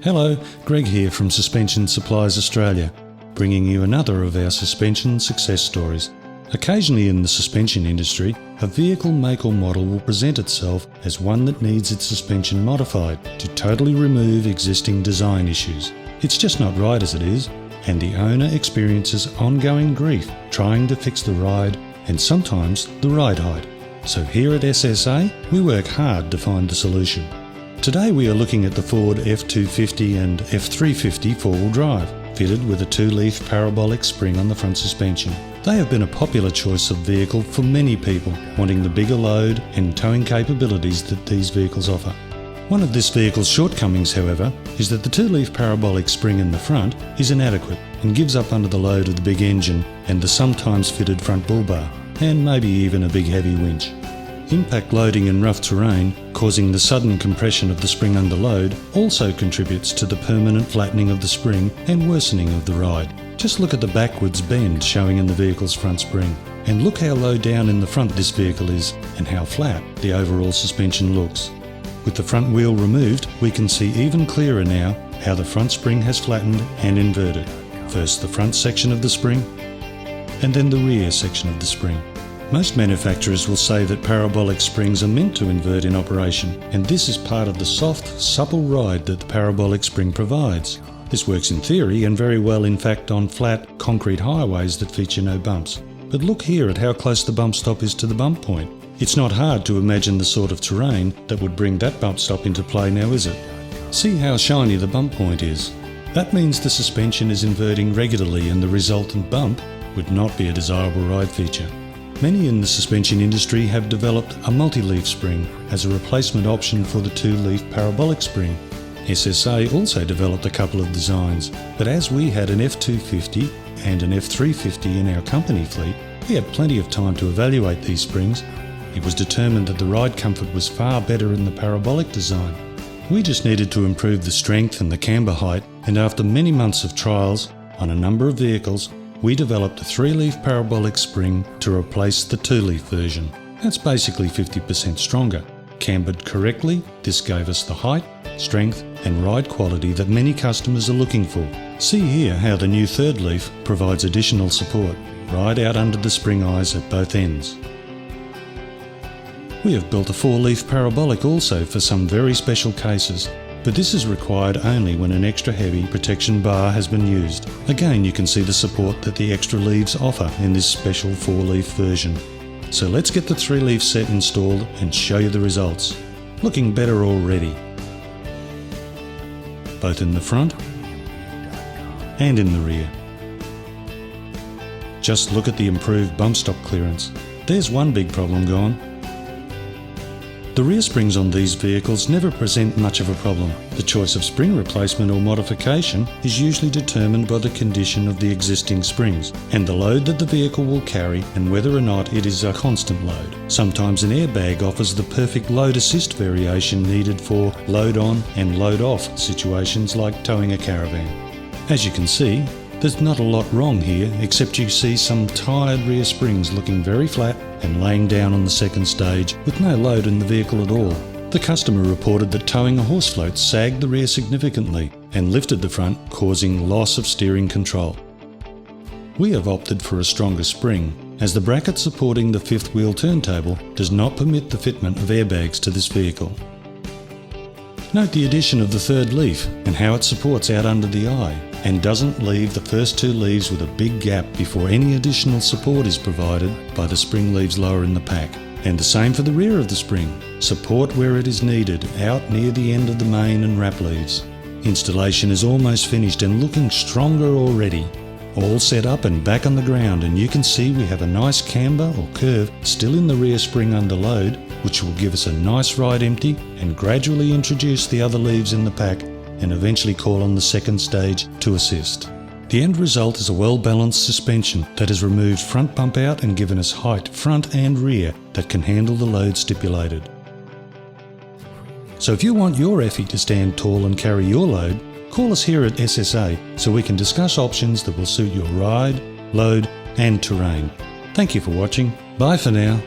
Hello, Greg here from Suspension Supplies Australia, bringing you another of our suspension success stories. Occasionally in the suspension industry, a vehicle make or model will present itself as one that needs its suspension modified to totally remove existing design issues. It's just not right as it is, and the owner experiences ongoing grief trying to fix the ride and sometimes the ride height. So here at SSA, we work hard to find the solution. Today we are looking at the Ford F250 and F350 four-wheel drive, fitted with a 2-leaf parabolic spring on the front suspension. They have been a popular choice of vehicle for many people wanting the bigger load and towing capabilities that these vehicles offer. One of this vehicle's shortcomings, however, is that the 2-leaf parabolic spring in the front is inadequate and gives up under the load of the big engine and the sometimes fitted front bull bar, and maybe even a big heavy winch. Impact loading in rough terrain, causing the sudden compression of the spring under load, also contributes to the permanent flattening of the spring and worsening of the ride. Just look at the backwards bend showing in the vehicle's front spring, and look how low down in the front this vehicle is and how flat the overall suspension looks. With the front wheel removed, we can see even clearer now how the front spring has flattened and inverted. First the front section of the spring, and then the rear section of the spring. Most manufacturers will say that parabolic springs are meant to invert in operation, and this is part of the soft, supple ride that the parabolic spring provides. This works in theory and very well in fact on flat, concrete highways that feature no bumps. But look here at how close the bump stop is to the bump point. It's not hard to imagine the sort of terrain that would bring that bump stop into play now, is it? See how shiny the bump point is. That means the suspension is inverting regularly and the resultant bump would not be a desirable ride feature. Many in the suspension industry have developed a multi-leaf spring as a replacement option for the 2-leaf parabolic spring. SSA also developed a couple of designs, but as we had an F250 and an F350 in our company fleet, we had plenty of time to evaluate these springs. It was determined that the ride comfort was far better in the parabolic design. We just needed to improve the strength and the camber height, and after many months of trials on a number of vehicles, we developed a 3-leaf parabolic spring to replace the 2-leaf version. That's basically 50% stronger. Cambered correctly, this gave us the height, strength and ride quality that many customers are looking for. See here how the new 3rd leaf provides additional support, right out under the spring eyes at both ends. We have built a 4-leaf parabolic also for some very special cases, but this is required only when an extra heavy protection bar has been used. Again, you can see the support that the extra leaves offer in this special 4-leaf version. So let's get the 3-leaf set installed and show you the results. Looking better already, both in the front and in the rear. Just look at the improved bump stop clearance. There's one big problem gone. The rear springs on these vehicles never present much of a problem. The choice of spring replacement or modification is usually determined by the condition of the existing springs and the load that the vehicle will carry and whether or not it is a constant load. Sometimes an airbag offers the perfect load assist variation needed for load on and load off situations like towing a caravan. As you can see, there's not a lot wrong here, except you see some tired rear springs looking very flat and laying down on the second stage with no load in the vehicle at all. The customer reported that towing a horse float sagged the rear significantly and lifted the front, causing loss of steering control. We have opted for a stronger spring, as the bracket supporting the 5th wheel turntable does not permit the fitment of airbags to this vehicle. Note the addition of the 3rd leaf and how it supports out under the eye and doesn't leave the first 2 leaves with a big gap before any additional support is provided by the spring leaves lower in the pack. And the same for the rear of the spring. Support where it is needed, out near the end of the main and wrap leaves. Installation is almost finished and looking stronger already. All set up and back on the ground, and you can see we have a nice camber or curve still in the rear spring under load, which will give us a nice ride empty and gradually introduce the other leaves in the pack and eventually call on the second stage to assist. The end result is a well-balanced suspension that has removed front bump out and given us height front and rear that can handle the load stipulated. So if you want your Effie to stand tall and carry your load, call us here at SSA so we can discuss options that will suit your ride, load and terrain. Thank you for watching. Bye for now.